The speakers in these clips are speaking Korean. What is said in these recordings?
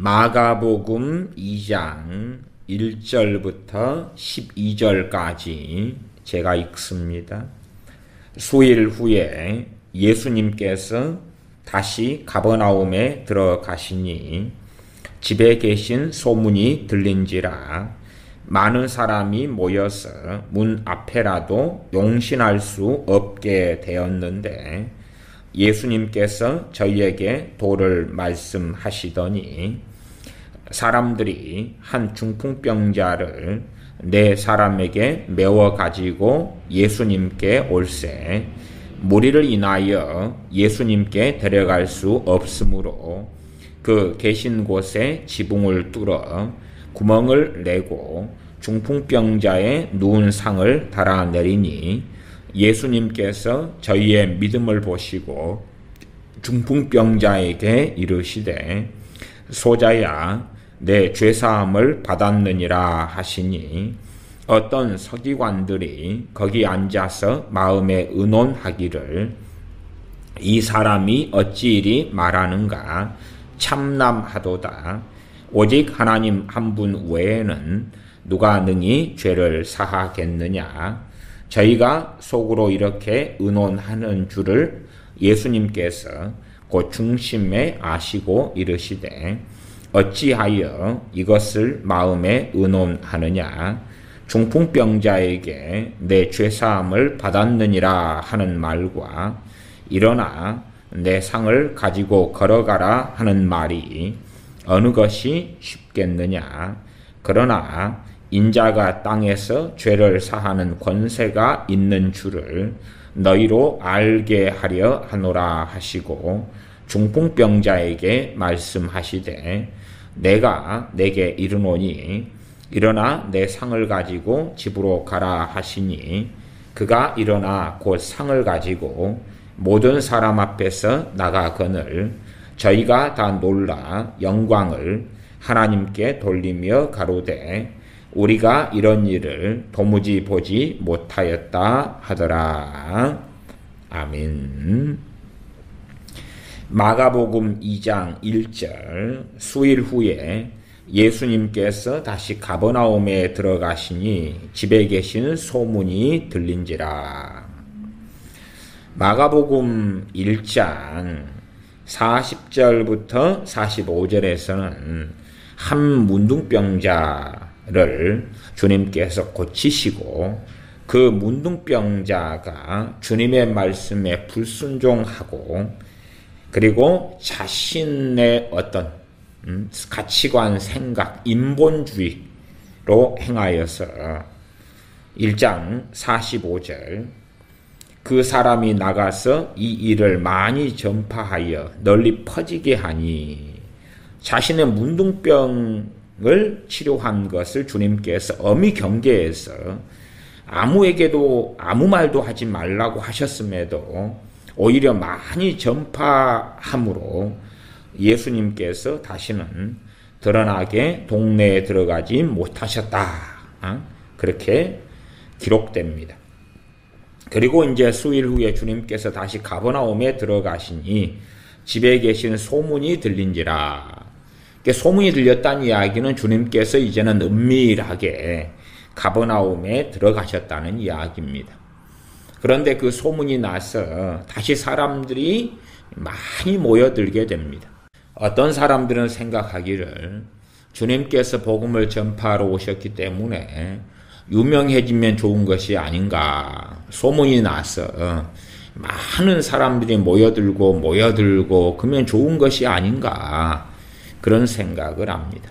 마가복음 2장 1절부터 12절까지 제가 읽습니다. 수일 후에 예수님께서 다시 가버나움에 들어가시니 집에 계신 소문이 들린지라 많은 사람이 모여서 문 앞에라도 용신할 수 없게 되었는데 예수님께서 저희에게 도를 말씀하시더니 사람들이 한 중풍병자를 네 사람에게 메워 가지고 예수님께 올세 무리를 인하여 예수님께 데려갈 수 없으므로 그 계신 곳에 지붕을 뚫어 구멍을 내고 중풍병자의 누운 상을 달아내리니 예수님께서 저희의 믿음을 보시고 중풍병자에게 이르시되 소자야 내 죄사함을 받았느니라 하시니 어떤 서기관들이 거기 앉아서 마음에 의논하기를 이 사람이 어찌 이리 말하는가 참남하도다. 오직 하나님 한 분 외에는 누가 능히 죄를 사하겠느냐. 저희가 속으로 이렇게 의논하는 줄을 예수님께서 곧 중심에 아시고 이르시되 어찌하여 이것을 마음에 의논하느냐. 중풍병자에게 내 죄사함을 받았느니라 하는 말과 일어나 내 상을 가지고 걸어가라 하는 말이 어느 것이 쉽겠느냐. 그러나 인자가 땅에서 죄를 사하는 권세가 있는 줄을 너희로 알게 하려 하노라 하시고 중풍병자에게 말씀하시되 내가 내게 이르노니 일어나 내 상을 가지고 집으로 가라 하시니 그가 일어나 곧 상을 가지고 모든 사람 앞에서 나가거늘 저희가 다 놀라 영광을 하나님께 돌리며 가로되 우리가 이런 일을 도무지 보지 못하였다 하더라. 아멘. 마가복음 2장 1절 수일 후에 예수님께서 다시 가버나움에 들어가시니 집에 계신 소문이 들린지라. 마가복음 1장 40절부터 45절에서는 한 문둥병자를 주님께서 고치시고 그 문둥병자가 주님의 말씀에 불순종하고 그리고 자신의 어떤 가치관, 생각, 인본주의로 행하여서 1장 45절 그 사람이 나가서 이 일을 많이 전파하여 널리 퍼지게 하니 자신의 문둥병을 치료한 것을 주님께서 엄히 경계해서 아무에게도 아무 말도 하지 말라고 하셨음에도 오히려 많이 전파함으로 예수님께서 다시는 드러나게 동네에 들어가지 못하셨다. 그렇게 기록됩니다. 그리고 이제 수일 후에 주님께서 다시 가버나움에 들어가시니 집에 계신 소문이 들린지라. 소문이 들렸다는 이야기는 주님께서 이제는 은밀하게 가버나움에 들어가셨다는 이야기입니다. 그런데 그 소문이 나서 다시 사람들이 많이 모여들게 됩니다. 어떤 사람들은 생각하기를 주님께서 복음을 전파하러 오셨기 때문에 유명해지면 좋은 것이 아닌가. 소문이 나서 많은 사람들이 모여들고 그러면 좋은 것이 아닌가. 그런 생각을 합니다.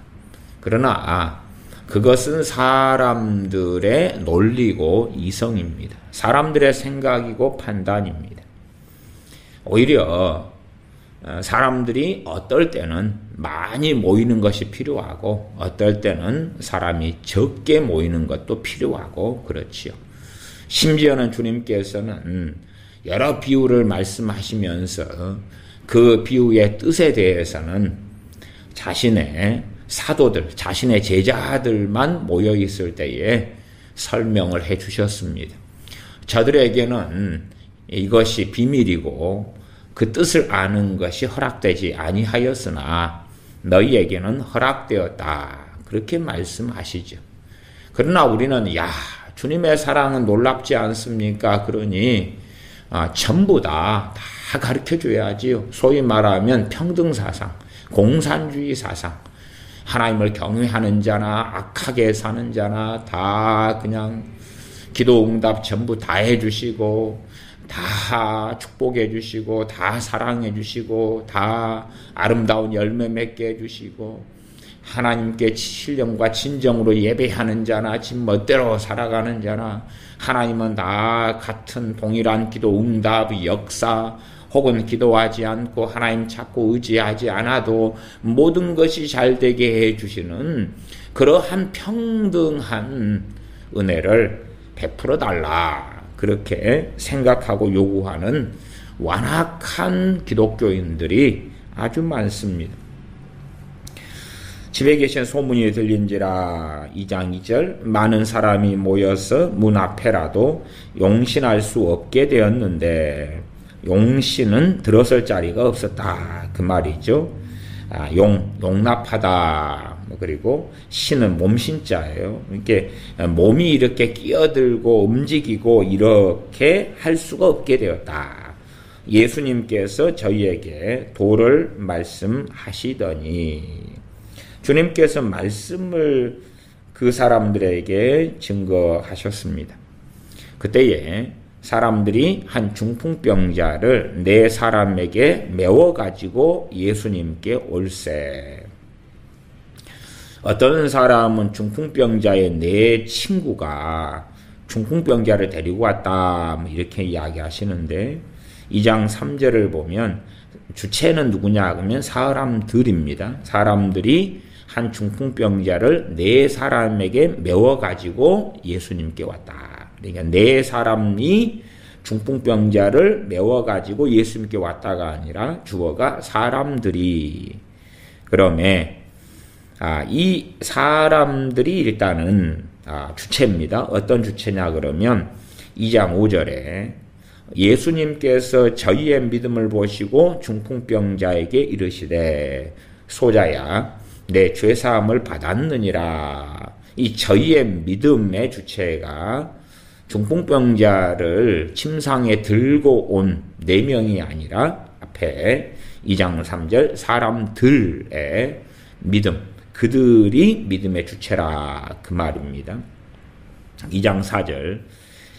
그러나 그것은 사람들의 논리고 이성입니다. 사람들의 생각이고 판단입니다. 오히려 사람들이 어떨 때는 많이 모이는 것이 필요하고 어떨 때는 사람이 적게 모이는 것도 필요하고 그렇지요. 심지어는 주님께서는 여러 비유를 말씀하시면서 그 비유의 뜻에 대해서는 자신의 사도들, 자신의 제자들만 모여 있을 때에 설명을 해 주셨습니다. 저들에게는 이것이 비밀이고 그 뜻을 아는 것이 허락되지 아니하였으나 너희에게는 허락되었다. 그렇게 말씀하시죠. 그러나 우리는 주님의 사랑은 놀랍지 않습니까? 그러니 전부 다 가르쳐줘야지요. 소위 말하면 평등사상, 공산주의 사상, 하나님을 경외하는 자나 악하게 사는 자나 다 그냥 기도응답 전부 다 해주시고 다 축복해 주시고 다 사랑해 주시고 다 아름다운 열매 맺게 해주시고 하나님께 신령과 진정으로 예배하는 자나 지 멋대로 살아가는 자나 하나님은 다 같은 동일한 기도 응답 역사 혹은 기도하지 않고 하나님 찾고 의지하지 않아도 모든 것이 잘 되게 해주시는 그러한 평등한 은혜를 베풀어 달라. 그렇게 생각하고 요구하는 완악한 기독교인들이 아주 많습니다. 집에 계신 소문이 들린지라 2장 2절 많은 사람이 모여서 문 앞에라도 용신할 수 없게 되었는데 용신은 들어설 자리가 없었다 그 말이죠. 용납하다 그리고 신은 몸신자예요. 이렇게 몸이 이렇게 끼어들고 움직이고 이렇게 할 수가 없게 되었다. 예수님께서 저희에게 도를 말씀하시더니 주님께서 말씀을 그 사람들에게 증거하셨습니다. 그때에 사람들이 한 중풍병자를 네 사람에게 메워가지고 예수님께 올세. 어떤 사람은 중풍병자의 네 친구가 중풍병자를 데리고 왔다 이렇게 이야기하시는데 2장 3절을 보면 주체는 누구냐 그러면 사람들입니다. 사람들이 한 중풍병자를 네 사람에게 메워가지고 예수님께 왔다. 그러니까 네 사람이 중풍병자를 메워가지고 예수님께 왔다가 아니라 주어가 사람들이. 그러면 이 사람들이 일단은 주체입니다. 어떤 주체냐 그러면 2장 5절에 예수님께서 저희의 믿음을 보시고 중풍병자에게 이르시되 소자야 내 죄사함을 받았느니라. 이 저희의 믿음의 주체가 중풍병자를 침상에 들고 온 4명이 아니라 앞에 2장 3절 사람들의 믿음, 그들이 믿음의 주체라 그 말입니다. 2장 4절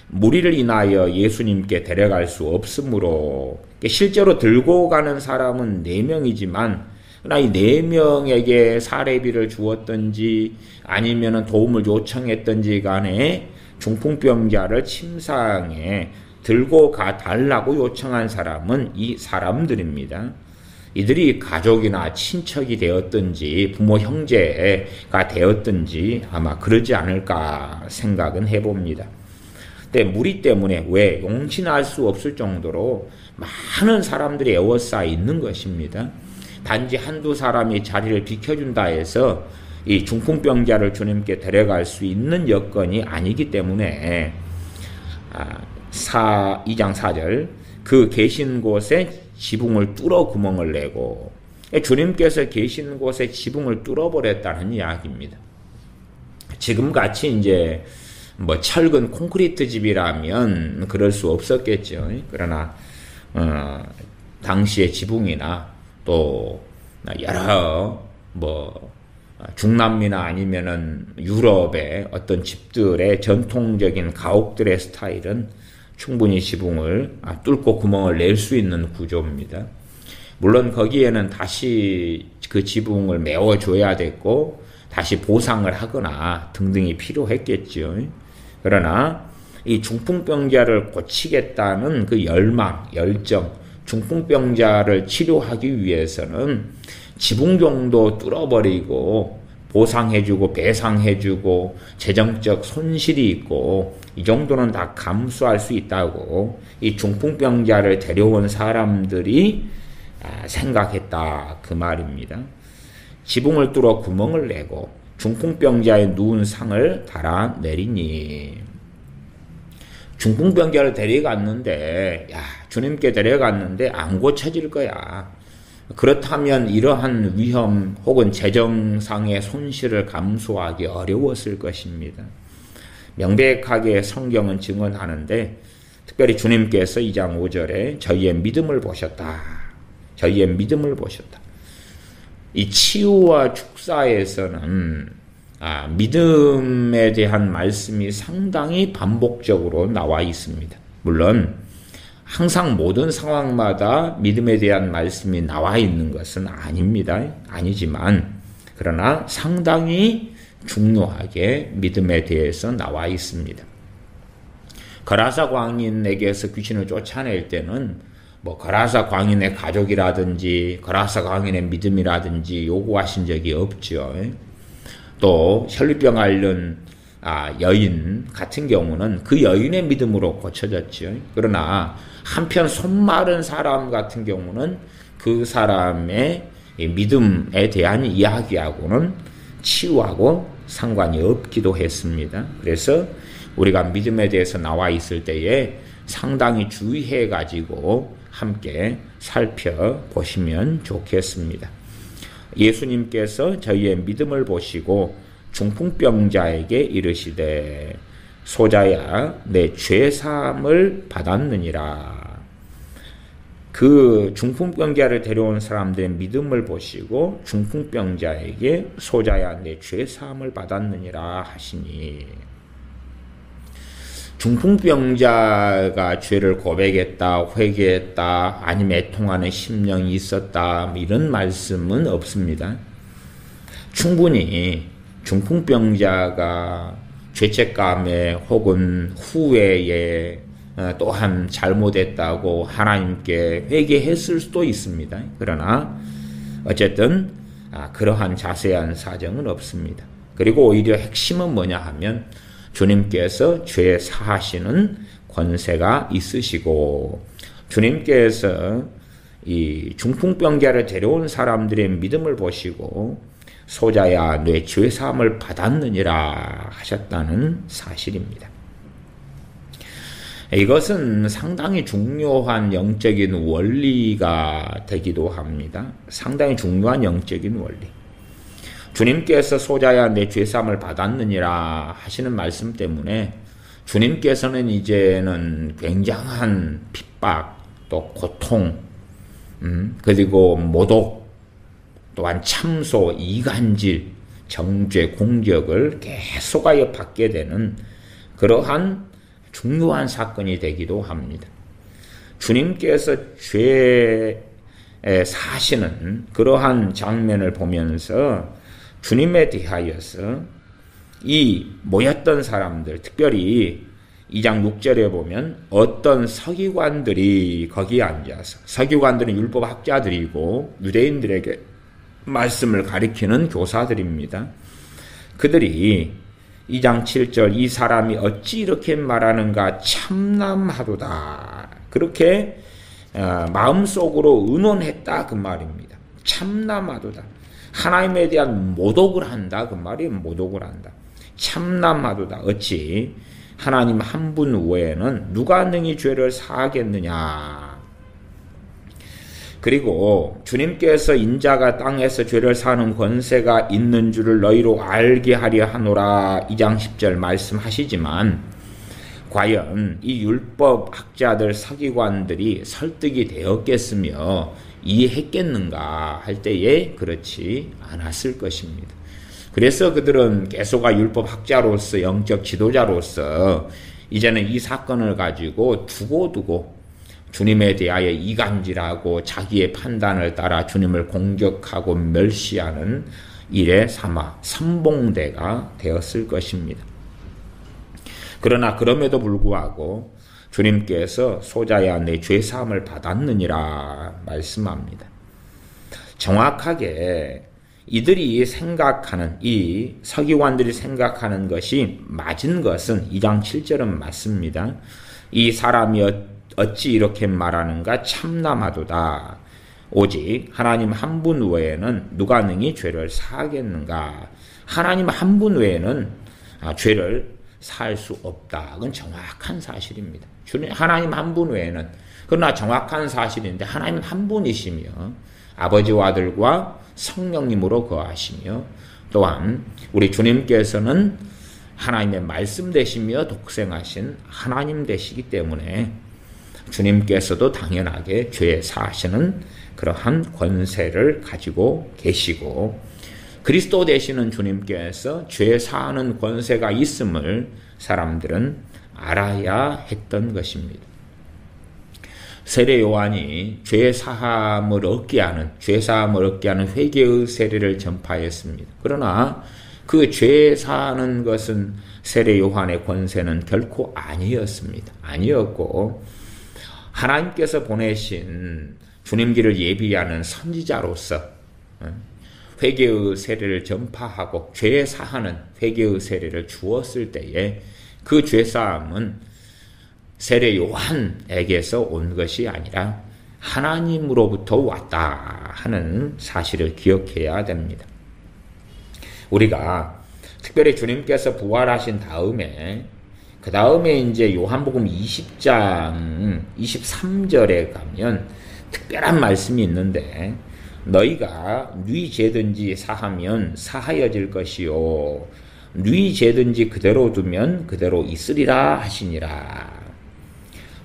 무리를 인하여 예수님께 데려갈 수 없으므로 실제로 들고 가는 사람은 4명이지만 그러나 이 4명에게 사례비를 주었든지 아니면 도움을 요청했든지 간에 중풍병자를 침상에 들고 가달라고 요청한 사람은 이 사람들입니다. 이들이 가족이나 친척이 되었든지 부모 형제가 되었든지 아마 그러지 않을까 생각은 해봅니다. 근데 무리 때문에 왜 용신할 수 없을 정도로 많은 사람들이 에워싸 있는 것입니다. 단지 한두 사람이 자리를 비켜준다 해서 이 중풍병자를 주님께 데려갈 수 있는 여건이 아니기 때문에 2장 4절 그 계신 곳에 지붕을 뚫어 구멍을 내고 주님께서 계신 곳에 지붕을 뚫어버렸다는 이야기입니다. 지금같이 이제 철근 콘크리트 집이라면 그럴 수 없었겠죠. 그러나 당시의 지붕이나 또 여러 중남미나 아니면은 유럽의 어떤 집들의 전통적인 가옥들의 스타일은 충분히 지붕을 뚫고 구멍을 낼 수 있는 구조입니다. 물론 거기에는 다시 그 지붕을 메워줘야 됐고 다시 보상을 하거나 등등이 필요했겠죠. 그러나 이 중풍병자를 고치겠다는 그 열망, 열정, 중풍병자를 치료하기 위해서는 지붕 정도 뚫어버리고 보상해주고 배상해주고 재정적 손실이 있고 이 정도는 다 감수할 수 있다고 이 중풍병자를 데려온 사람들이 생각했다 그 말입니다. 지붕을 뚫어 구멍을 내고 중풍병자의 누운 상을 달아내리니 중풍병자를 데려갔는데 주님께 데려갔는데 안 고쳐질 거야. 그렇다면 이러한 위험 혹은 재정상의 손실을 감수하기 어려웠을 것입니다. 명백하게 성경은 증언하는데 특별히 주님께서 2장 5절에 저희의 믿음을 보셨다. 저희의 믿음을 보셨다. 이 치유와 축사에서는 믿음에 대한 말씀이 상당히 반복적으로 나와 있습니다. 물론 항상 모든 상황마다 믿음에 대한 말씀이 나와 있는 것은 아닙니다. 아니지만 그러나 상당히 중요하게 믿음에 대해서 나와 있습니다. 거라사 광인에게서 귀신을 쫓아낼 때는 거라사 광인의 가족이라든지 거라사 광인의 믿음이라든지 요구하신 적이 없죠. 또 혈루병 앓는 여인 같은 경우는 그 여인의 믿음으로 고쳐졌죠. 그러나 한편 손마른 사람 같은 경우는 그 사람의 믿음에 대한 이야기하고는 치유하고 상관이 없기도 했습니다. 그래서 우리가 믿음에 대해서 나와 있을 때에 상당히 주의해 가지고 함께 살펴보시면 좋겠습니다. 예수님께서 저희의 믿음을 보시고 중풍병자에게 이르시되 소자야 내 죄사함을 받았느니라. 그 중풍병자를 데려온 사람들의 믿음을 보시고 중풍병자에게 소자야 내 죄사함을 받았느니라 하시니, 중풍병자가 죄를 고백했다, 회개했다, 아니면 애통하는 심령이 있었다, 이런 말씀은 없습니다. 충분히 중풍병자가 죄책감에 혹은 후회에 또한 잘못했다고 하나님께 회개했을 수도 있습니다. 그러나 어쨌든 그러한 자세한 사정은 없습니다. 그리고 오히려 핵심은 뭐냐 하면 주님께서 죄 사하시는 권세가 있으시고, 주님께서 이 중풍병자를 데려온 사람들의 믿음을 보시고 소자야 내 죄 사함을 받았느니라 하셨다는 사실입니다. 이것은 상당히 중요한 영적인 원리가 되기도 합니다. 상당히 중요한 영적인 원리. 주님께서 소자야 내 죄사함을 받았느니라 하시는 말씀 때문에 주님께서는 이제는 굉장한 핍박, 또 고통, 그리고 모독, 또한 참소, 이간질, 정죄, 공격을 계속하여 받게 되는 그러한 중요한 사건이 되기도 합니다. 주님께서 죄에 사시는 그러한 장면을 보면서 주님에 대하여서 이 모였던 사람들, 특별히 2장 6절에 보면 어떤 서기관들이 거기에 앉아서, 서기관들은 율법학자들이고 유대인들에게 말씀을 가리키는 교사들입니다. 그들이 2장 7절 이 사람이 어찌 이렇게 말하는가 참남하도다, 그렇게 마음속으로 의논했다 그 말입니다. 참남하도다, 하나님에 대한 모독을 한다 그 말이에요. 모독을 한다. 참남하도다. 어찌 하나님 한 분 외에는 누가 능히 죄를 사하겠느냐. 그리고 주님께서 인자가 땅에서 죄를 사는 권세가 있는 줄을 너희로 알게 하려 하노라 2장 10절 말씀하시지만, 과연 이 율법학자들 서기관들이 설득이 되었겠으며 이해했겠는가 할 때에 그렇지 않았을 것입니다. 그래서 그들은 계속아 율법학자로서 영적 지도자로서 이제는 이 사건을 가지고 두고두고 주님에 대하여 이간질하고 자기의 판단을 따라 주님을 공격하고 멸시하는 일에 삼아 선봉대가 되었을 것입니다. 그러나 그럼에도 불구하고 주님께서 소자야 내 죄사함을 받았느니라 말씀합니다. 정확하게 이들이 생각하는, 이 서기관들이 생각하는 것이 맞은 것은 2장 7절은 맞습니다. 이 사람이 어찌 이렇게 말하는가 참남하도다. 오직 하나님 한 분 외에는 누가 능히 죄를 사하겠는가. 하나님 한 분 외에는 죄를 살 수 없다. 그건 정확한 사실입니다. 하나님 한 분 외에는, 그러나 정확한 사실인데 하나님 한 분이시며 아버지와 아들과 성령님으로 거하시며 또한 우리 주님께서는 하나님의 말씀 되시며 독생하신 하나님 되시기 때문에 주님께서도 당연하게 죄 사하시는 그러한 권세를 가지고 계시고 그리스도 되시는 주님께서 죄 사하는 권세가 있음을 사람들은 알아야 했던 것입니다. 세례 요한이 죄 사함을 얻게 하는 회개의 세례를 전파했습니다. 그러나 그 죄 사하는 것은 세례 요한의 권세는 결코 아니었습니다. 아니었고 하나님께서 보내신 주님 길을 예비하는 선지자로서 회개의 세례를 전파하고 죄 사하는 회개의 세례를 주었을 때에 그 죄 사함은 세례 요한에게서 온 것이 아니라 하나님으로부터 왔다 하는 사실을 기억해야 됩니다. 우리가 특별히 주님께서 부활하신 다음에 그 다음에 이제 요한복음 20장 23절에 가면 특별한 말씀이 있는데 너희가 네 죄든지 사하면 사하여질 것이요 네 죄든지 그대로 두면 그대로 있으리라 하시니라.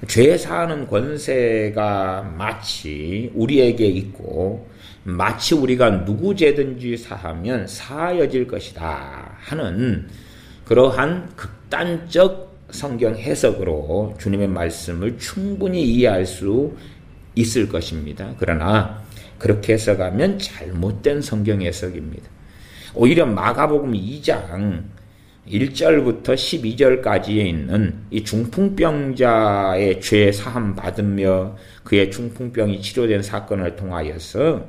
죄 사하는 권세가 마치 우리에게 있고 마치 우리가 누구 죄든지 사하면 사하여질 것이다 하는 그러한 극단적 성경 해석으로 주님의 말씀을 충분히 이해할 수 있을 것입니다. 그러나 그렇게 해석하면 잘못된 성경 해석입니다. 오히려 마가복음 2장 1절부터 12절까지에 있는 이 중풍병자의 죄 사함 받으며 그의 중풍병이 치료된 사건을 통하여서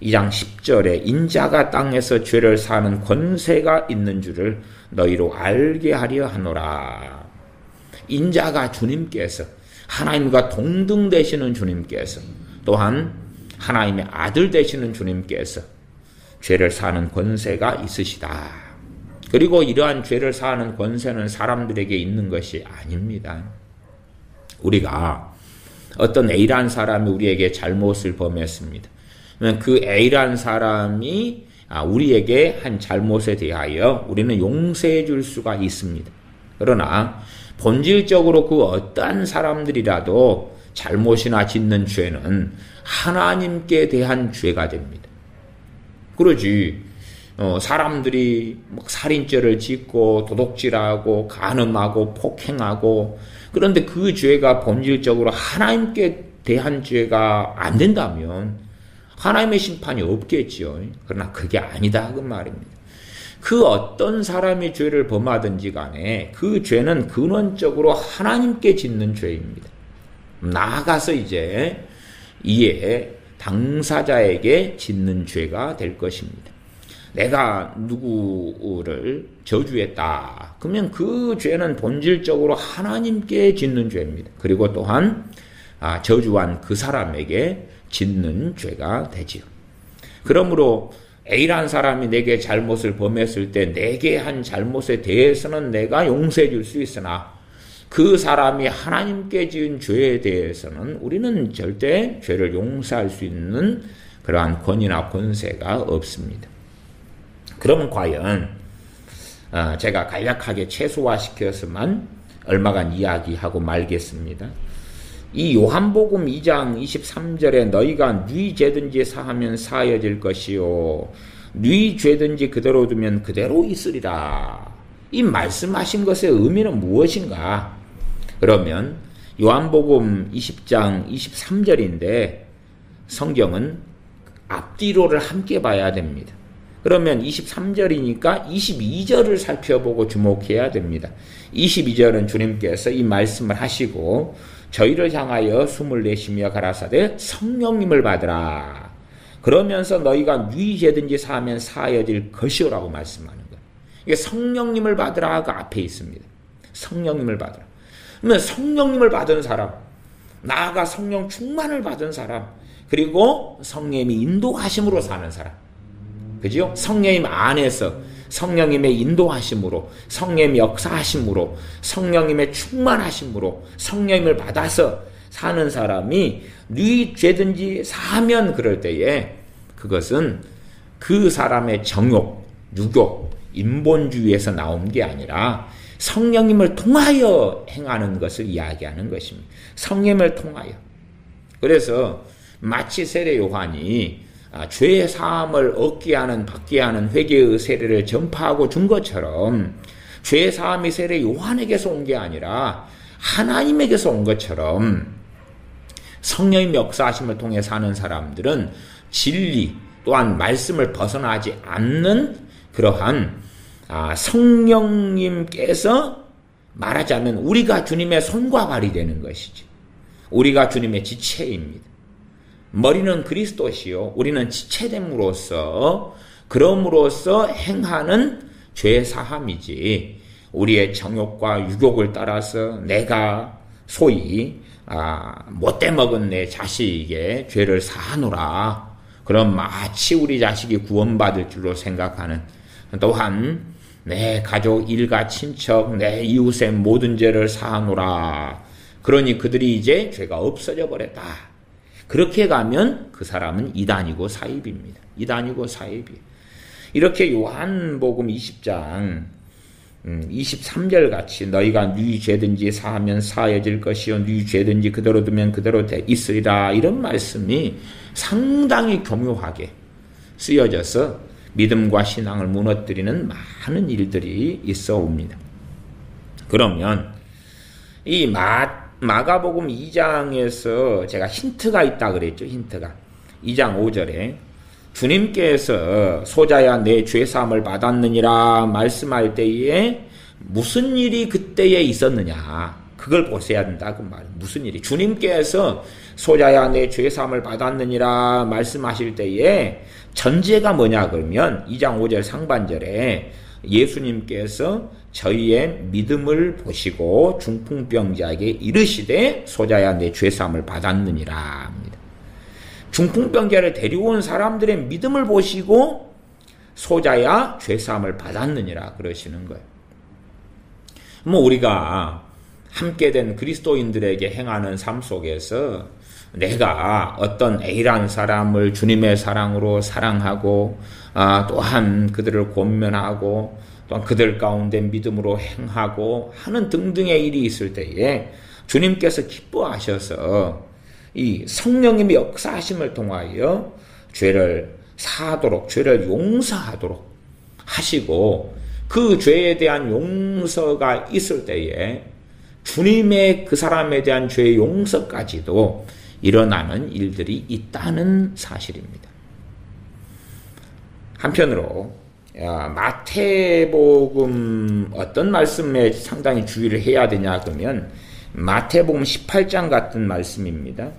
2장 10절에 인자가 땅에서 죄를 사하는 권세가 있는 줄을 너희로 알게 하려 하노라. 인자가 주님께서 하나님과 동등 되시는 주님께서 또한 하나님의 아들 되시는 주님께서 죄를 사하는 권세가 있으시다. 그리고 이러한 죄를 사하는 권세는 사람들에게 있는 것이 아닙니다. 우리가 어떤 A라는 사람이 우리에게 잘못을 범했습니다. 그 A라는 사람이 우리에게 한 잘못에 대하여 우리는 용서해 줄 수가 있습니다. 그러나 본질적으로 그 어떠한 사람들이라도 잘못이나 짓는 죄는 하나님께 대한 죄가 됩니다. 그러지 사람들이 막 살인죄를 짓고 도둑질하고 간음하고 폭행하고 그런데 그 죄가 본질적으로 하나님께 대한 죄가 안 된다면 하나님의 심판이 없겠지요. 그러나 그게 아니다 그 말입니다. 그 어떤 사람이 죄를 범하든지 간에 그 죄는 근원적으로 하나님께 짓는 죄입니다. 나아가서 이제 이에 당사자에게 짓는 죄가 될 것입니다. 내가 누구를 저주했다. 그러면 그 죄는 본질적으로 하나님께 짓는 죄입니다. 그리고 또한 저주한 그 사람에게 짓는 죄가 되지요. 그러므로 A라는 사람이 내게 잘못을 범했을 때 내게 한 잘못에 대해서는 내가 용서해 줄 수 있으나 그 사람이 하나님께 지은 죄에 대해서는 우리는 절대 죄를 용서할 수 있는 그러한 권위나 권세가 없습니다. 그러면 과연 제가 간략하게 최소화시켜서만 얼마간 이야기하고 말겠습니다. 이 요한복음 2장 23절에 너희가 네 죄든지 사하면 사하여질 것이요 네 죄든지 그대로 두면 그대로 있으리라. 이 말씀하신 것의 의미는 무엇인가? 그러면 요한복음 20장 23절인데 성경은 앞뒤로를 함께 봐야 됩니다. 그러면 23절이니까 22절을 살펴보고 주목해야 됩니다. 22절은 주님께서 이 말씀을 하시고 저희를 향하여 숨을 내쉬며 가라사대 성령님을 받으라. 그러면서 너희가 네 죄든지 사하면 사하여질 것이오라고 말씀하는 거예요. 이게 성령님을 받으라가 앞에 있습니다. 성령님을 받으라. 그러면 성령님을 받은 사람, 나아가 성령 충만을 받은 사람, 그리고 성령님이 인도하심으로 사는 사람. 그죠? 성령님 안에서 성령님의 인도하심으로, 성령님의 역사하심으로, 성령님의 충만하심으로 성령님을 받아서 사는 사람이 네 죄든지 사하면 그럴 때에 그것은 그 사람의 정욕, 유욕, 인본주의에서 나온 게 아니라 성령님을 통하여 행하는 것을 이야기하는 것입니다. 성령님을 통하여. 그래서 마치 세례 요한이 죄의 사함을 얻게 하는 받게 하는 회개의 세례를 전파하고 준 것처럼 죄의 사함이 세례 요한에게서 온 게 아니라 하나님에게서 온 것처럼 성령의 역사하심을 통해 사는 사람들은 진리 또한 말씀을 벗어나지 않는 그러한 성령님께서 말하자면 우리가 주님의 손과 발이 되는 것이지. 우리가 주님의 지체입니다. 머리는 그리스도시요 우리는 지체됨으로써 그럼으로써 행하는 죄 사함이지 우리의 정욕과 유욕을 따라서 내가 소위 못돼 먹은 내 자식에게 죄를 사하노라. 그럼 마치 우리 자식이 구원받을 줄로 생각하는 또한 내 가족 일가 친척 내 이웃의 모든 죄를 사하노라. 그러니 그들이 이제 죄가 없어져 버렸다. 그렇게 가면 그 사람은 이단이고 사입입니다. 이단이고 사입이. 이렇게 요한복음 20장 23절 같이 너희가 네 죄든지 사하면 사해질 것이요 네 죄든지 그대로 두면 그대로 있으리라 이런 말씀이 상당히 교묘하게 쓰여져서 믿음과 신앙을 무너뜨리는 많은 일들이 있어 옵니다. 그러면 이 마가복음 2장에서 제가 힌트가 있다 그랬죠. 힌트가 2장 5절에 주님께서 소자야 내 죄사함을 받았느니라 말씀할 때에 무슨 일이 그때에 있었느냐 그걸 보셔야 된다 그 말이에요. 무슨 일이 주님께서 소자야 내 죄사함을 받았느니라 말씀하실 때에 전제가 뭐냐 그러면 2장 5절 상반절에 예수님께서 저희의 믿음을 보시고 중풍병자에게 이르시되 소자야 내 죄사함을 받았느니라 합니다. 중풍병자를 데려온 사람들의 믿음을 보시고 소자야 죄사함을 받았느니라 그러시는 거예요. 우리가 함께 된 그리스도인들에게 행하는 삶 속에서 내가 어떤 A라는 사람을 주님의 사랑으로 사랑하고 또한 그들을 권면하고 또한 그들 가운데 믿음으로 행하고 하는 등등의 일이 있을 때에 주님께서 기뻐하셔서 이 성령님의 역사하심을 통하여 죄를 사하도록 죄를 용서하도록 하시고 그 죄에 대한 용서가 있을 때에 주님의 그 사람에 대한 죄의 용서까지도 일어나는 일들이 있다는 사실입니다. 한편으로 마태복음 어떤 말씀에 상당히 주의를 해야 되냐 그러면 마태복음 18장 같은 말씀입니다.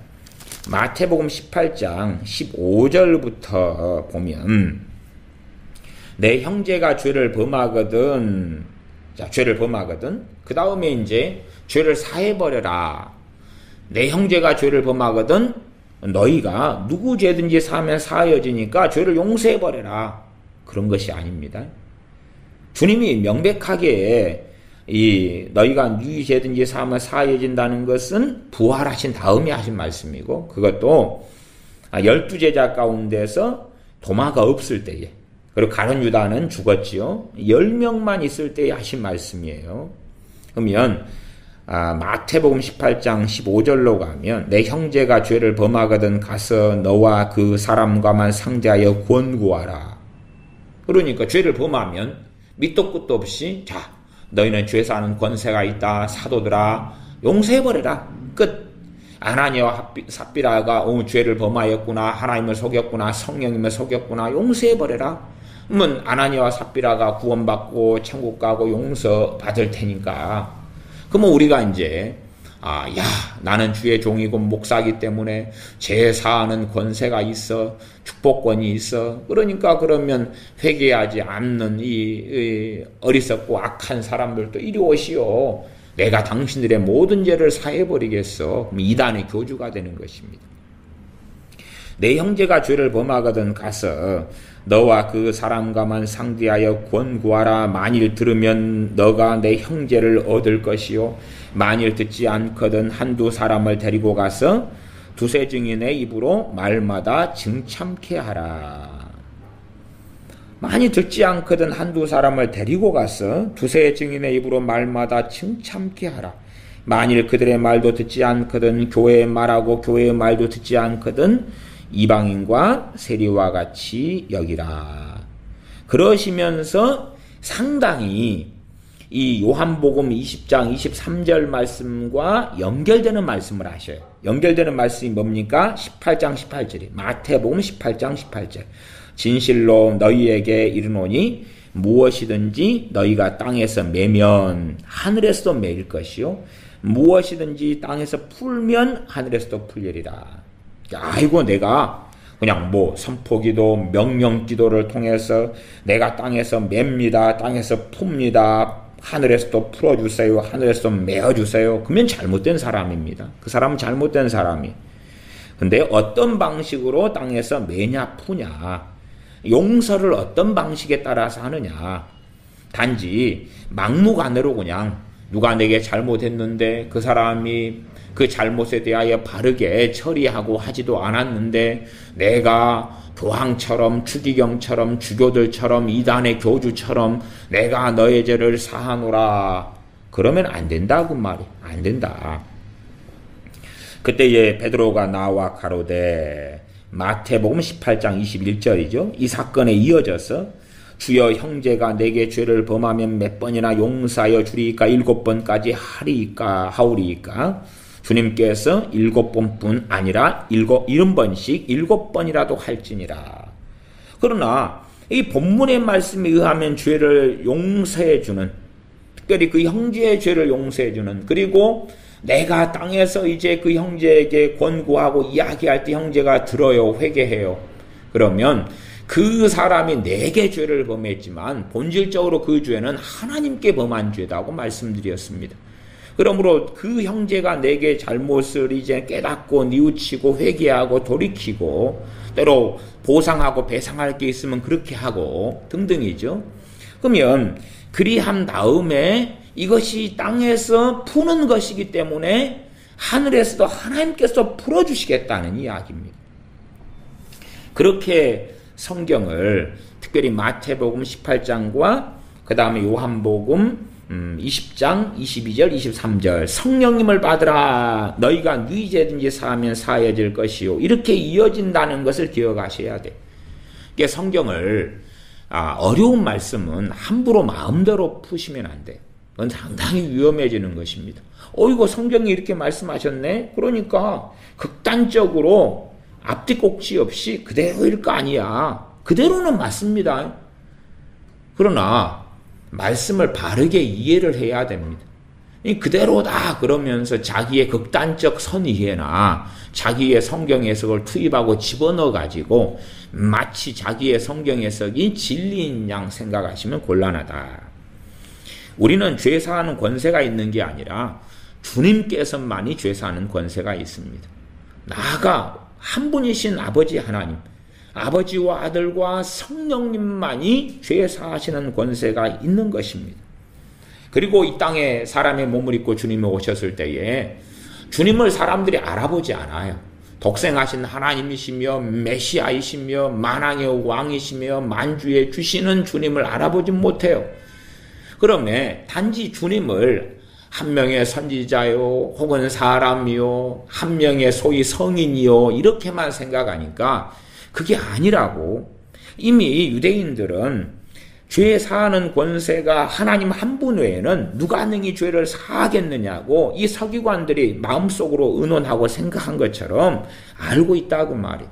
마태복음 18장 15절부터 보면 내 형제가 죄를 범하거든 그 다음에 이제 죄를 사해버려라. 내 형제가 죄를 범하거든 너희가 누구 죄든지 사하면 사하여지니까 죄를 용서해버려라. 그런 것이 아닙니다. 주님이 명백하게 너희가 네 죄든지 사하면 사하여진다는 것은 부활하신 다음에 하신 말씀이고 그것도 12제자 가운데서 도마가 없을 때에 그리고 가룟 유다는 죽었지요. 10명만 있을 때에 하신 말씀이에요. 그러면 마태복음 18장 15절로 가면 내 형제가 죄를 범하거든 가서 너와 그 사람과만 상대하여 권고하라. 그러니까 죄를 범하면 밑도 끝도 없이 자 너희는 죄 사는 권세가 있다. 사도들아 용서해버려라. 끝. 아나니아와 삽비라가 죄를 범하였구나. 하나님을 속였구나. 성령님을 속였구나. 용서해버려라. 그러면 아나니아와 삽비라가 구원받고 천국 가고 용서받을 테니까 그러면 우리가 이제 나는 주의 종이고 목사기 때문에 죄 사하는 권세가 있어 축복권이 있어 그러니까 그러면 회개하지 않는 이 어리석고 악한 사람들도 이리 오시오. 내가 당신들의 모든 죄를 사해버리겠어. 그럼 이단의 교주가 되는 것입니다. 내 형제가 죄를 범하거든 가서 너와 그 사람과만 상대하여 권고하라. 만일 들으면 너가 내 형제를 얻을 것이요 만일 듣지 않거든 한두 사람을 데리고 가서 두세 증인의 입으로 말마다 증참케 하라. 많이 듣지 않거든 한두 사람을 데리고 가서 두세 증인의 입으로 말마다 증참케 하라. 만일 그들의 말도 듣지 않거든 교회의 말하고 교회의 말도 듣지 않거든 이방인과 세리와 같이 여기라. 그러시면서 상당히 이 요한복음 20장 23절 말씀과 연결되는 말씀을 하셔요. 연결되는 말씀이 뭡니까? 18장 18절이 마태복음 18장 18절. 진실로 너희에게 이르노니 무엇이든지 너희가 땅에서 매면 하늘에서도 매일 것이요 무엇이든지 땅에서 풀면 하늘에서도 풀리리라. 아이고 내가 그냥 선포기도 명령기도를 통해서 내가 땅에서 맵니다. 땅에서 풉니다. 하늘에서도 풀어주세요. 하늘에서도 메어주세요. 그러면 잘못된 사람입니다. 그 사람은 잘못된 사람이. 근데 어떤 방식으로 땅에서 매냐 푸냐 용서를 어떤 방식에 따라서 하느냐 단지 막무가내로 그냥 누가 내게 잘못했는데 그 사람이 그 잘못에 대하여 바르게 처리하고 하지도 않았는데 내가 교황처럼 추기경처럼 주교들처럼 이단의 교주처럼 내가 너의 죄를 사하노라 그러면 안 된다고 말이 안 된다. 그때 베드로가 나와 가로되 마태복음 18장 21절이죠. 이 사건에 이어져서 주여 형제가 내게 죄를 범하면 몇 번이나 용서하여 주리이까 7번까지 하오리이까 주님께서 7번뿐 아니라 70번씩 7번이라도 할지니라. 그러나 이 본문의 말씀에 의하면 죄를 용서해 주는 특별히 그 형제의 죄를 용서해 주는 그리고 내가 땅에서 이제 그 형제에게 권고하고 이야기할 때 형제가 들어요. 회개해요. 그러면 그 사람이 내게 죄를 범했지만 본질적으로 그 죄는 하나님께 범한 죄다고 말씀드렸습니다. 그러므로 그 형제가 내게 잘못을 이제 깨닫고 뉘우치고 회개하고 돌이키고 때로 보상하고 배상할 게 있으면 그렇게 하고 등등이죠. 그러면 그리한 다음에 이것이 땅에서 푸는 것이기 때문에 하늘에서도 하나님께서 풀어주시겠다는 이야기입니다. 그렇게 성경을 특별히 마태복음 18장과 그 다음에 요한복음 20장 22절 23절 성령님을 받으라 너희가 네 죄든지 사하면 사해질 것이요 이렇게 이어진다는 것을 기억하셔야 돼. 이게 성경을 어려운 말씀은 함부로 마음대로 푸시면 안 돼. 그건 상당히 위험해지는 것입니다. 이거 성경이 이렇게 말씀하셨네? 그러니까 극단적으로 앞뒤 꼭지 없이 그대로일 거 아니야. 그대로는 맞습니다. 그러나 말씀을 바르게 이해를 해야 됩니다. 그대로다 그러면서 자기의 극단적 선이해나 자기의 성경 해석을 투입하고 집어넣어 가지고 마치 자기의 성경 해석이 진리인 양 생각하시면 곤란하다. 우리는 죄사하는 권세가 있는 게 아니라 주님께서만이 죄사하는 권세가 있습니다. 나아가 한 분이신 아버지 하나님, 아버지와 아들과 성령님만이 죄사하시는 권세가 있는 것입니다. 그리고 이 땅에 사람의 몸을 입고 주님이 오셨을 때에 주님을 사람들이 알아보지 않아요. 독생하신 하나님이시며 메시아이시며 만왕의 왕이시며 만주의 주시는 주님을 알아보지 못해요. 그러면 단지 주님을 한 명의 선지자요 혹은 사람이요 한 명의 소위 성인이요 이렇게만 생각하니까 그게 아니라고. 이미 유대인들은 죄 사하는 권세가 하나님 한 분 외에는 누가 능히 죄를 사하겠느냐고 이 서기관들이 마음속으로 의논하고 생각한 것처럼 알고 있다고 말이에요.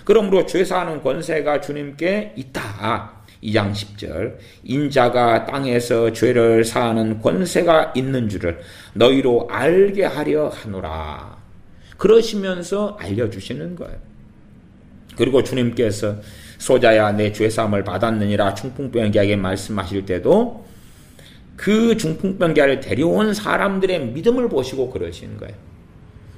그러므로 죄 사하는 권세가 주님께 있다. 2장 10절 인자가 땅에서 죄를 사하는 권세가 있는 줄을 너희로 알게 하려 하노라. 그러시면서 알려주시는 거예요. 그리고 주님께서 소자야 내 죄사함을 받았느니라 중풍병자에게 말씀하실 때도 그 중풍병자를 데려온 사람들의 믿음을 보시고 그러시는 거예요.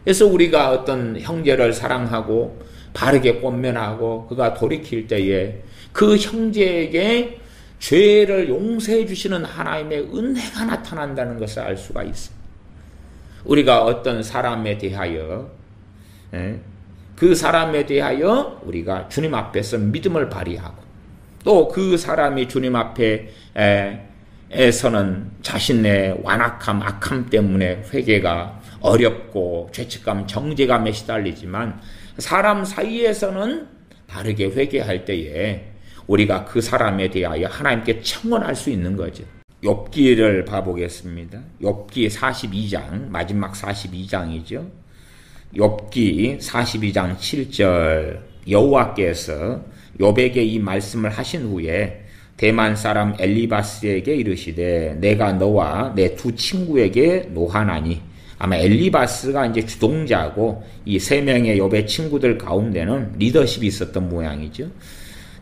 그래서 우리가 어떤 형제를 사랑하고 바르게 권면하고 그가 돌이킬 때에 그 형제에게 죄를 용서해 주시는 하나님의 은혜가 나타난다는 것을 알 수가 있습니다. 우리가 어떤 사람에 대하여 그 사람에 대하여 우리가 주님 앞에서 믿음을 발휘하고 또 그 사람이 주님 앞에 에서는 자신의 완악함, 악함 때문에 회개가 어렵고 죄책감, 정죄감에 시달리지만 사람 사이에서는 바르게 회개할 때에 우리가 그 사람에 대하여 하나님께 청원할 수 있는 거죠. 욥기를 봐보겠습니다. 욥기 42장, 마지막 42장이죠. 욥기 42장 7절 여호와께서 욥에게 이 말씀을 하신 후에 대만 사람 엘리바스에게 이르시되 내가 너와 내 두 친구에게 노하나니 아마 엘리바스가 이제 주동자고 이 세 명의 욥의 친구들 가운데는 리더십이 있었던 모양이죠.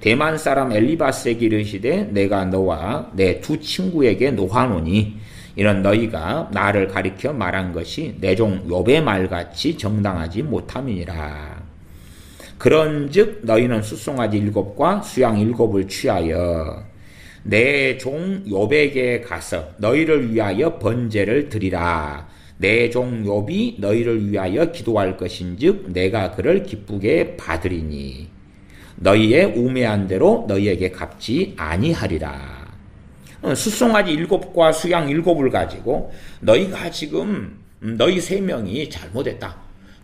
대만 사람 엘리바스에게 이르시되 내가 너와 내 두 친구에게 노하노니 이는 너희가 나를 가리켜 말한 것이 내 종 욥의 말같이 정당하지 못함이니라. 그런즉 너희는 숫송아지 7과 수양 7을 취하여 내 종 욥에게 가서 너희를 위하여 번제를 드리라. 내 종 욥이 너희를 위하여 기도할 것인즉 내가 그를 기쁘게 받으리니 너희의 우매한 대로 너희에게 갚지 아니하리라. 숫송아지 7과 수양 7을 가지고 너희가 지금 너희 3명이 잘못했다.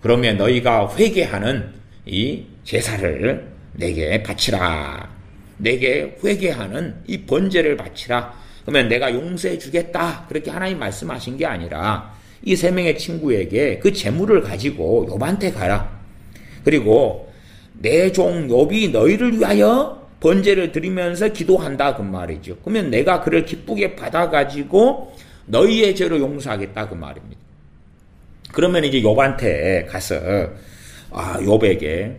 그러면 너희가 회개하는 이 제사를 내게 바치라. 내게 회개하는 이 번제를 바치라. 그러면 내가 용서해 주겠다. 그렇게 하나님 말씀하신 게 아니라 이 3명의 친구에게 그 재물을 가지고 욥한테 가라. 그리고 내 종 욥이 너희를 위하여 번제를 드리면서 기도한다 그 말이죠. 그러면 내가 그를 기쁘게 받아가지고 너희의 죄를 용서하겠다 그 말입니다. 그러면 이제 욥한테 가서 욥에게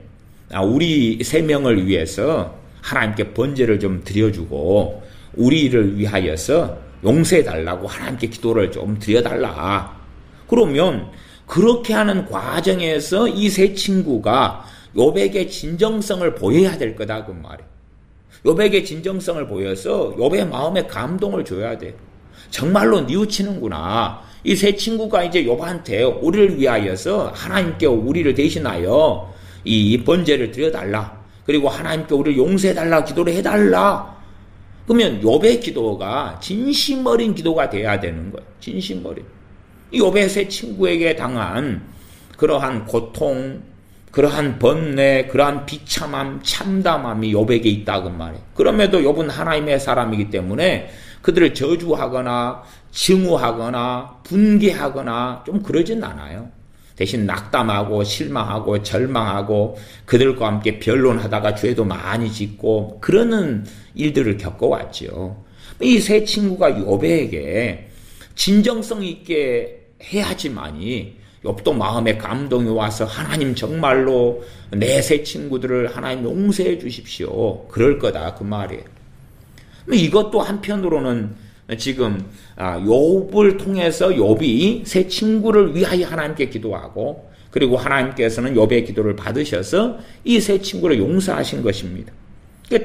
우리 3명을 위해서 하나님께 번제를 좀 드려주고 우리를 위하여서 용서해달라고 하나님께 기도를 좀 드려달라. 그러면 그렇게 하는 과정에서 이 세 친구가 욥에게 진정성을 보여야 될 거다 그 말이에요. 욥에게 진정성을 보여서 욥의 마음에 감동을 줘야 돼. 정말로 뉘우치는구나. 이 세 친구가 이제 욥한테 우리를 위하여서 하나님께 우리를 대신하여 이 번제를 드려달라. 그리고 하나님께 우리를 용서해달라. 기도를 해달라. 그러면 욥의 기도가 진심 어린 기도가 돼야 되는 거예요. 진심 어린. 이 욥의 세 친구에게 당한 그러한 고통, 그러한 번뇌, 그러한 비참함, 참담함이 욥에게 있다고 말해요. 그럼에도 욥은 하나님의 사람이기 때문에 그들을 저주하거나 증오하거나 분개하거나 좀 그러진 않아요. 대신 낙담하고 실망하고 절망하고 그들과 함께 변론하다가 죄도 많이 짓고 그러는 일들을 겪어왔죠. 이 세 친구가 욥에게 진정성 있게 해야지만이 욥도 마음에 감동이 와서 하나님 정말로 내 세 친구들을 하나님 용서해 주십시오. 그럴 거다 그 말이에요. 이것도 한편으로는 지금 욥을 통해서 욥이 세 친구를 위하여 하나님께 기도하고 그리고 하나님께서는 욥의 기도를 받으셔서 이 세 친구를 용서하신 것입니다.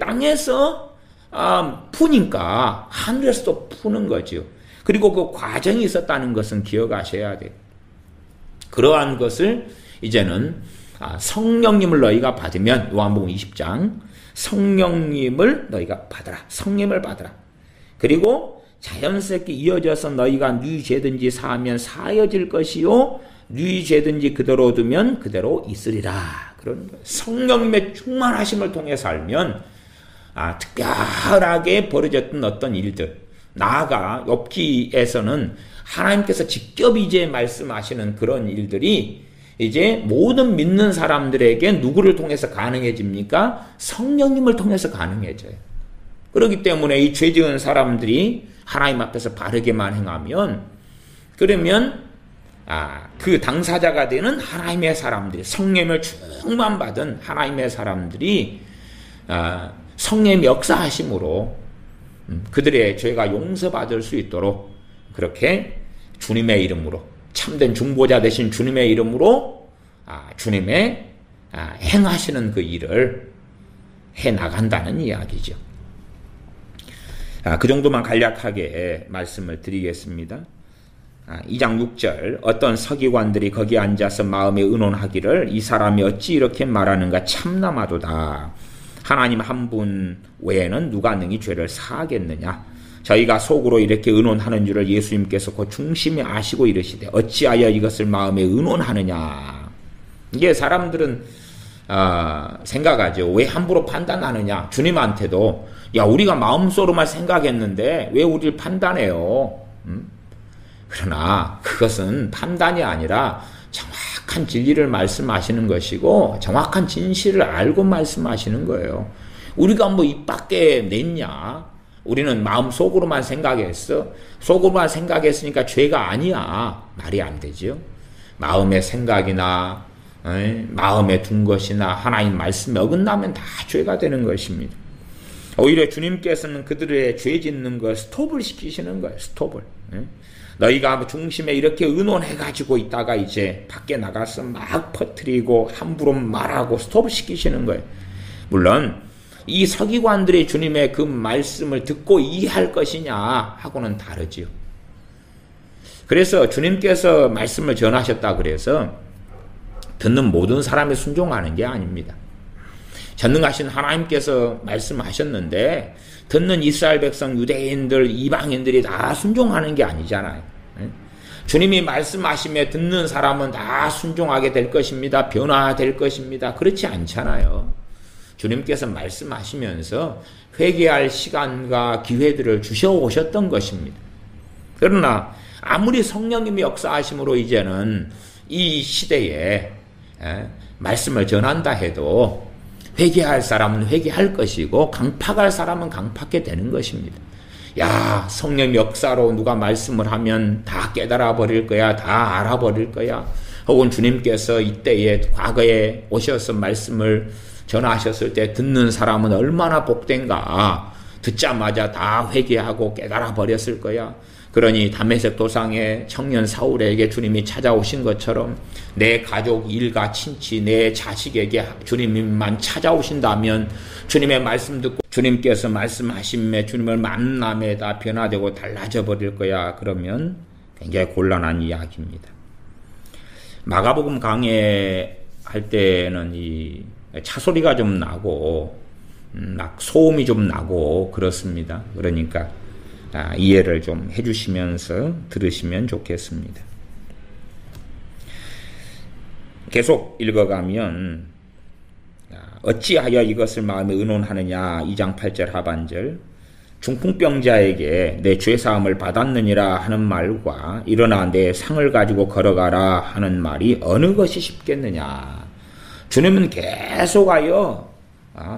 땅에서 푸니까 하늘에서도 푸는 거죠. 그리고 그 과정이 있었다는 것은 기억하셔야 돼요. 그러한 것을 이제는 성령님을 너희가 받으면 요한복음 20장 성령님을 너희가 받아라. 성령을 받아라. 그리고 자연스럽게 이어져서 너희가 네 죄든지 사하면 사여질 것이요 네 죄든지 그대로 두면 그대로 있으리라. 그런 거예요. 성령님의 충만하심을 통해 살면 특별하게 벌어졌던 어떤 일들, 나아가 욥기에서는 하나님께서 직접 이제 말씀하시는 그런 일들이 이제 모든 믿는 사람들에게 누구를 통해서 가능해집니까? 성령님을 통해서 가능해져요. 그렇기 때문에 이 죄 지은 사람들이 하나님 앞에서 바르게만 행하면 그러면 그 당사자가 되는 하나님의 사람들이 성령을 충만받은 하나님의 사람들이 성령의 역사하심으로 그들의 죄가 용서받을 수 있도록 그렇게 주님의 이름으로 참된 중보자 되신 주님의 이름으로 주님의 행하시는 그 일을 해나간다는 이야기죠. 그 정도만 간략하게 말씀을 드리겠습니다. 2장 6절 어떤 서기관들이 거기 앉아서 마음에 의논하기를 이 사람이 어찌 이렇게 말하는가 참나마도다. 하나님 한 분 외에는 누가 능히 죄를 사하겠느냐. 저희가 속으로 이렇게 의논하는 줄을 예수님께서 그 중심에 아시고 이르시되 어찌하여 이것을 마음에 의논하느냐. 이게 사람들은 생각하죠. 왜 함부로 판단하느냐. 주님한테도 야 우리가 마음속으로만 생각했는데 왜 우리를 판단해요. 그러나 그것은 판단이 아니라 정확한 진리를 말씀하시는 것이고 정확한 진실을 알고 말씀하시는 거예요. 우리가 뭐 입 밖에 냈냐. 우리는 마음속으로만 생각했어. 속으로만 생각했으니까 죄가 아니야. 말이 안 되죠. 마음의 생각이나 마음에 둔 것이나 하나님 말씀에 어긋나면 다 죄가 되는 것입니다. 오히려 주님께서는 그들의 죄 짓는 걸 스톱을 시키시는 거예요. 스톱을. 너희가 중심에 이렇게 의논해가지고 있다가 이제 밖에 나가서 막 퍼뜨리고 함부로 말하고 스톱을 시키시는 거예요. 물론 이 서기관들이 주님의 그 말씀을 듣고 이해할 것이냐 하고는 다르지요. 그래서 주님께서 말씀을 전하셨다 그래서 듣는 모든 사람이 순종하는 게 아닙니다. 전능하신 하나님께서 말씀하셨는데 듣는 이스라엘 백성, 유대인들, 이방인들이 다 순종하는 게 아니잖아요. 주님이 말씀하시며 듣는 사람은 다 순종하게 될 것입니다. 변화될 것입니다. 그렇지 않잖아요. 주님께서 말씀하시면서 회개할 시간과 기회들을 주셔오셨던 것입니다. 그러나 아무리 성령님이 역사하심으로 이제는 이 시대에 말씀을 전한다 해도 회개할 사람은 회개할 것이고 강팍할 사람은 강팍하게 되는 것입니다. 야, 성령 역사로 누가 말씀을 하면 다 깨달아 버릴 거야. 다 알아버릴 거야. 혹은 주님께서 이때에 과거에 오셔서 말씀을 전하셨을 때 듣는 사람은 얼마나 복된가. 듣자마자 다 회개하고 깨달아 버렸을 거야. 그러니 다메섹 도상의 청년 사울에게 주님이 찾아오신 것처럼 내 가족, 일가, 친치, 내 자식에게 주님만 찾아오신다면 주님의 말씀 듣고 주님께서 말씀하심에 주님을 만남에 다 변화되고 달라져 버릴 거야. 그러면 굉장히 곤란한 이야기입니다. 마가복음 강해할 때는 이 차소리가 좀 나고 막 소음이 좀 나고 그렇습니다. 그러니까 이해를 좀 해주시면서 들으시면 좋겠습니다. 계속 읽어가면 어찌하여 이것을 마음에 의논하느냐 2장 8절 하반절 중풍병자에게 내 죄사함을 받았느니라 하는 말과 일어나 내 상을 가지고 걸어가라 하는 말이 어느 것이 쉽겠느냐. 주님은 계속하여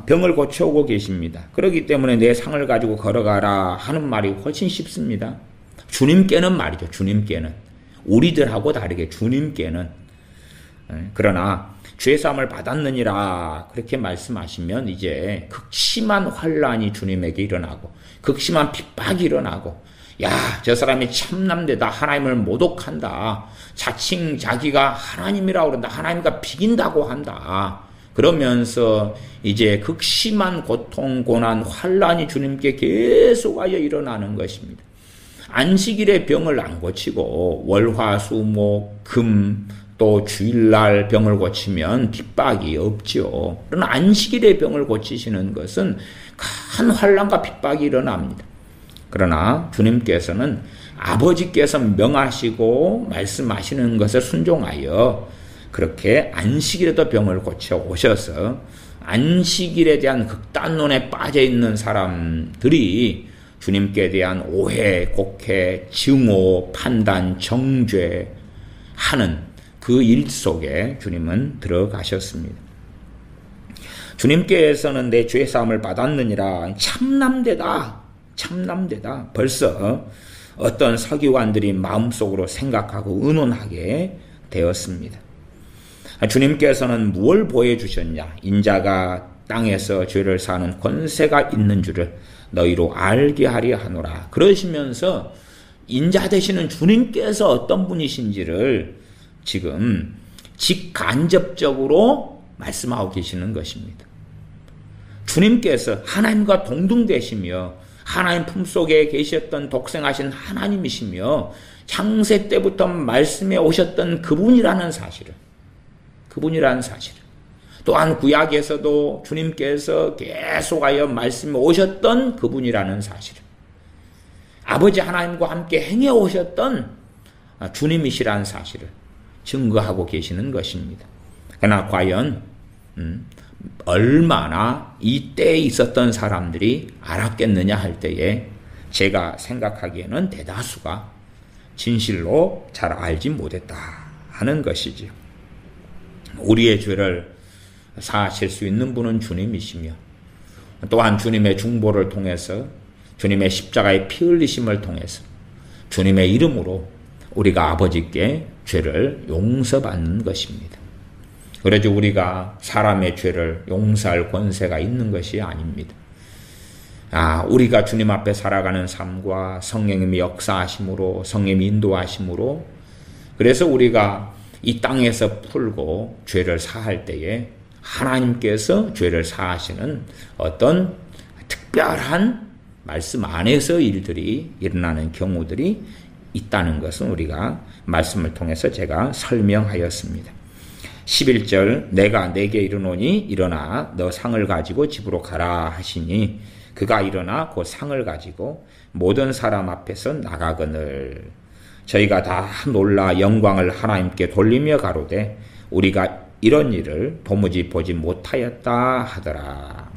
병을 고쳐오고 계십니다. 그렇기 때문에 내 상을 가지고 걸어가라 하는 말이 훨씬 쉽습니다. 주님께는 말이죠. 주님께는. 우리들하고 다르게 주님께는. 그러나 죄사함을 받았느니라 그렇게 말씀하시면 이제 극심한 환란이 주님에게 일어나고 극심한 핍박이 일어나고 야, 저 사람이 참남되다. 하나님을 모독한다. 자칭 자기가 하나님이라고 그런다. 하나님과 비긴다고 한다. 그러면서 이제 극심한 고통, 고난, 환란이 주님께 계속하여 일어나는 것입니다. 안식일에 병을 안 고치고 월화, 수, 목, 금, 또 주일날 병을 고치면 핍박이 없죠. 그러나 안식일에 병을 고치시는 것은 큰 환란과 핍박이 일어납니다. 그러나 주님께서는 아버지께서 명하시고 말씀하시는 것에 순종하여 그렇게 안식일에도 병을 고쳐 오셔서 안식일에 대한 극단론에 빠져 있는 사람들이 주님께 대한 오해, 곡해, 증오, 판단, 정죄 하는 그 일 속에 주님은 들어가셨습니다. 주님께서는 내 죄사함을 받았느니라. 참남되다. 참남되다. 벌써 어떤 서기관들이 마음속으로 생각하고 의논하게 되었습니다. 주님께서는 무엇을 보여주셨냐? 인자가 땅에서 죄를 사는 권세가 있는 줄을 너희로 알게 하려 하노라. 그러시면서 인자 되시는 주님께서 어떤 분이신지를 지금 직간접적으로 말씀하고 계시는 것입니다. 주님께서 하나님과 동등되시며 하나님 품속에 계셨던 독생하신 하나님이시며 창세 때부터 말씀에 오셨던 그분이라는 사실을 또한 구약에서도 주님께서 계속하여 말씀에 오셨던 그분이라는 사실을 아버지 하나님과 함께 행해 오셨던 주님이시라는 사실을 증거하고 계시는 것입니다. 그러나 과연 얼마나 이때에 있었던 사람들이 알았겠느냐 할 때에 제가 생각하기에는 대다수가 진실로 잘 알지 못했다 하는 것이지요. 우리의 죄를 사하실 수 있는 분은 주님이시며 또한 주님의 중보를 통해서 주님의 십자가의 피 흘리심을 통해서 주님의 이름으로 우리가 아버지께 죄를 용서받는 것입니다. 그래서 우리가 사람의 죄를 용서할 권세가 있는 것이 아닙니다. 우리가 주님 앞에 살아가는 삶과 성령님의 역사하심으로 성령님의 인도하심으로 그래서 우리가 이 땅에서 풀고 죄를 사할 때에 하나님께서 죄를 사하시는 어떤 특별한 말씀 안에서 일들이 일어나는 경우들이 있다는 것은 우리가 말씀을 통해서 제가 설명하였습니다. 11절 내가 내게 이르노니 일어나 너 상을 가지고 집으로 가라 하시니 그가 일어나 곧 상을 가지고 모든 사람 앞에서 나가거늘 저희가 다 놀라 영광을 하나님께 돌리며 가로되 우리가 이런 일을 도무지 보지 못하였다 하더라.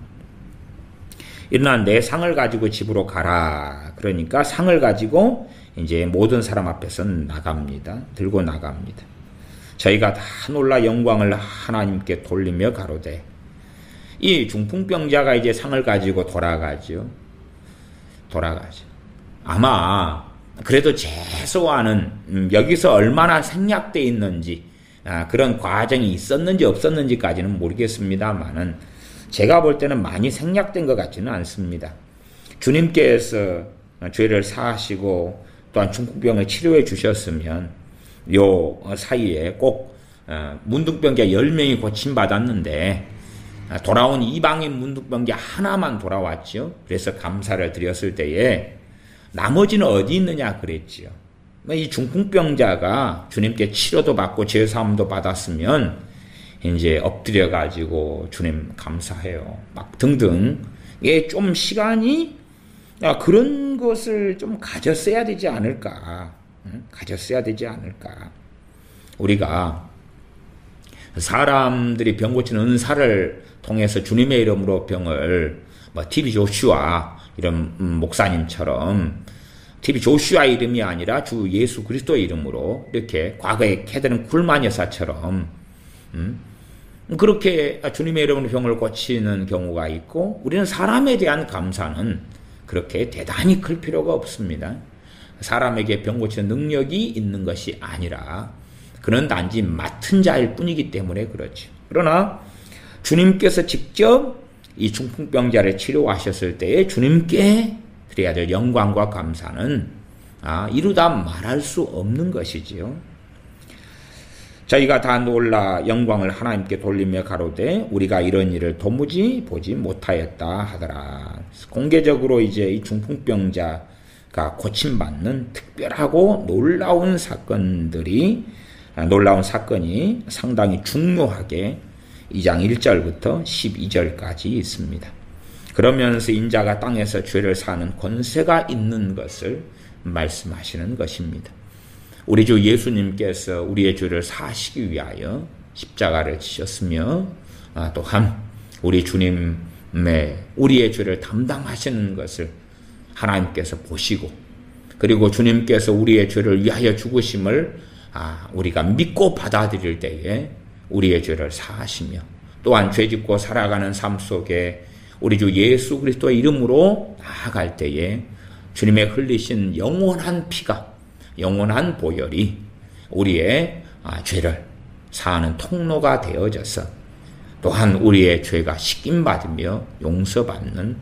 일어나 내 상을 가지고 집으로 가라. 그러니까 상을 가지고 이제 모든 사람 앞에서 나갑니다. 들고 나갑니다. 저희가 다 놀라 영광을 하나님께 돌리며 가로되 이 중풍병자가 이제 상을 가지고 돌아가죠. 아마 그래도 최소한은 여기서 얼마나 생략되어 있는지 그런 과정이 있었는지 없었는지까지는 모르겠습니다만은 제가 볼 때는 많이 생략된 것 같지는 않습니다. 주님께서 죄를 사하시고 또한 중풍병을 치료해 주셨으면 요 사이에 꼭 문둥병자 10명이 고침받았는데 돌아온 이방인 문둥병자 하나만 돌아왔죠. 그래서 감사를 드렸을 때에 나머지는 어디 있느냐 그랬지요. 이 중풍병자가 주님께 치료도 받고 죄사함도 받았으면 이제 엎드려 가지고 주님 감사해요 막 등등 이게 좀 시간이 그런 것을 좀 가졌어야 되지 않을까. 우리가 사람들이 병 고치는 은사를 통해서 주님의 이름으로 병을 TV 조슈아 이런 목사님처럼 TV 조슈아 이름이 아니라 주 예수 그리스도의 이름으로 이렇게 과거에 캐드는 굴만 여사처럼 그렇게 주님의 이름으로 병을 고치는 경우가 있고 우리는 사람에 대한 감사는 그렇게 대단히 클 필요가 없습니다. 사람에게 병 고치는 능력이 있는 것이 아니라 그는 단지 맡은 자일 뿐이기 때문에 그렇죠. 그러나 주님께서 직접 이 중풍병자를 치료하셨을 때에 주님께 드려야 될 영광과 감사는 이루다 말할 수 없는 것이지요. 저희가 다 놀라 영광을 하나님께 돌리며 가로되 우리가 이런 일을 도무지 보지 못하였다 하더라. 공개적으로 이제 이 중풍병자가 고침받는 특별하고 놀라운 사건이 상당히 중요하게 2장 1절부터 12절까지 있습니다. 그러면서 인자가 땅에서 죄를 사는 권세가 있는 것을 말씀하시는 것입니다. 우리 주 예수님께서 우리의 죄를 사하시기 위하여 십자가를 지셨으며 또한 우리 주님의 우리의 죄를 담당하시는 것을 하나님께서 보시고 그리고 주님께서 우리의 죄를 위하여 죽으심을 우리가 믿고 받아들일 때에 우리의 죄를 사하시며 또한 죄짓고 살아가는 삶 속에 우리 주 예수 그리스도의 이름으로 나아갈 때에 주님의 흘리신 영원한 피가 영원한 보혈이 우리의 죄를 사하는 통로가 되어져서 또한 우리의 죄가 씻김받으며 용서받는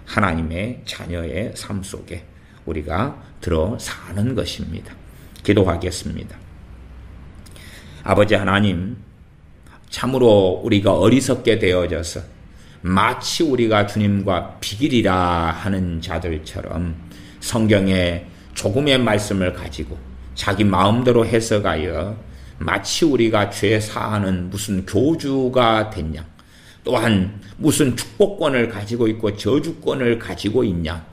하나님의 자녀의 삶 속에 우리가 들어 사는 것입니다. 기도하겠습니다. 아버지 하나님, 참으로 우리가 어리석게 되어져서 마치 우리가 주님과 비길이라 하는 자들처럼 성경의 조금의 말씀을 가지고 자기 마음대로 해석하여 마치 우리가 죄 사하는 무슨 교주가 됐냐, 또한 무슨 축복권을 가지고 있고 저주권을 가지고 있냐,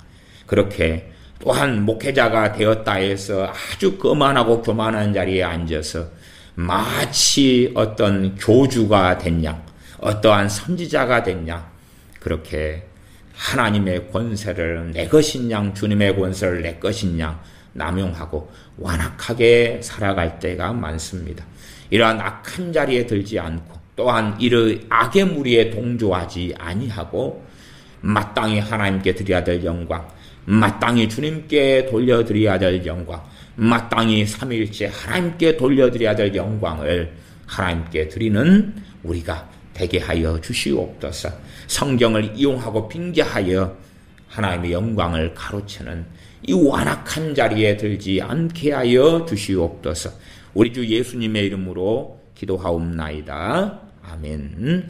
그렇게 또한 목회자가 되었다 해서 아주 거만하고 교만한 자리에 앉아서 마치 어떤 교주가 됐냐, 어떠한 선지자가 됐냐, 그렇게 하나님의 권세를 내 것인 양, 주님의 권세를 내 것인 양 남용하고 완악하게 살아갈 때가 많습니다. 이러한 악한 자리에 들지 않고 또한 이런 악의 무리에 동조하지 아니하고 마땅히 하나님께 드려야 될 영광, 마땅히 주님께 돌려드려야 될 영광, 마땅히 삼위일체 하나님께 돌려드려야 될 영광을 하나님께 드리는 우리가 되게 하여 주시옵소서. 성경을 이용하고 빙자하여 하나님의 영광을 가로채는 이 완악한 자리에 들지 않게 하여 주시옵소서. 우리 주 예수님의 이름으로 기도하옵나이다. 아멘.